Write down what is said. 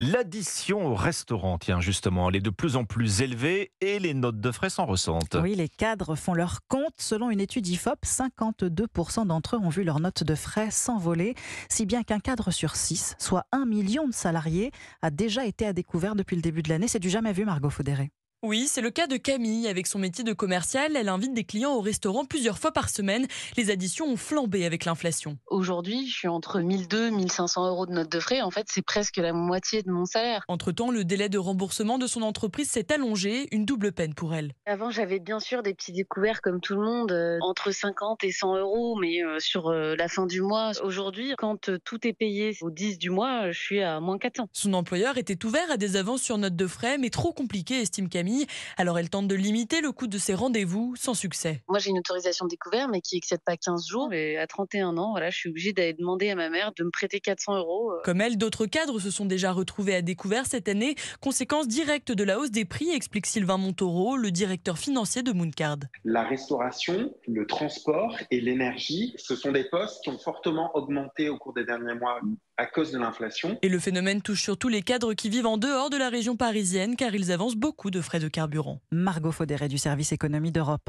L'addition au restaurant, tiens justement, elle est de plus en plus élevée et les notes de frais s'en ressentent. Oui, les cadres font leur compte. Selon une étude IFOP, 52% d'entre eux ont vu leurs notes de frais s'envoler, si bien qu'un cadre sur 6, soit 1 million de salariés, a déjà été à découvert depuis le début de l'année. C'est du jamais vu, Margot Faudéré. Oui, c'est le cas de Camille. Avec son métier de commercial, elle invite des clients au restaurant plusieurs fois par semaine. Les additions ont flambé avec l'inflation. Aujourd'hui, je suis entre 1 200 et 1 500 € de notes de frais. En fait, c'est presque la moitié de mon salaire. Entre-temps, le délai de remboursement de son entreprise s'est allongé, une double peine pour elle. Avant, j'avais bien sûr des petits découverts comme tout le monde, entre 50 et 100 €, mais sur la fin du mois. Aujourd'hui, quand tout est payé au 10 du mois, je suis à moins 400. Son employeur était ouvert à des avances sur notes de frais, mais trop compliqué, estime Camille. Alors elle tente de limiter le coût de ses rendez-vous, sans succès. Moi, j'ai une autorisation de découvert, mais qui excède pas 15 jours. Et à 31 ans, voilà, je suis obligée d'aller demander à ma mère de me prêter 400 €. Comme elle, d'autres cadres se sont déjà retrouvés à découvert cette année, conséquence directe de la hausse des prix, explique Sylvain Montaureau, le directeur financier de Mooncard. La restauration, le transport et l'énergie, ce sont des postes qui ont fortement augmenté au cours des derniers mois à cause de l'inflation. Et le phénomène touche surtout les cadres qui vivent en dehors de la région parisienne, car ils avancent beaucoup de frais de carburant. Margot Faudéré du service économie d'Europe 1.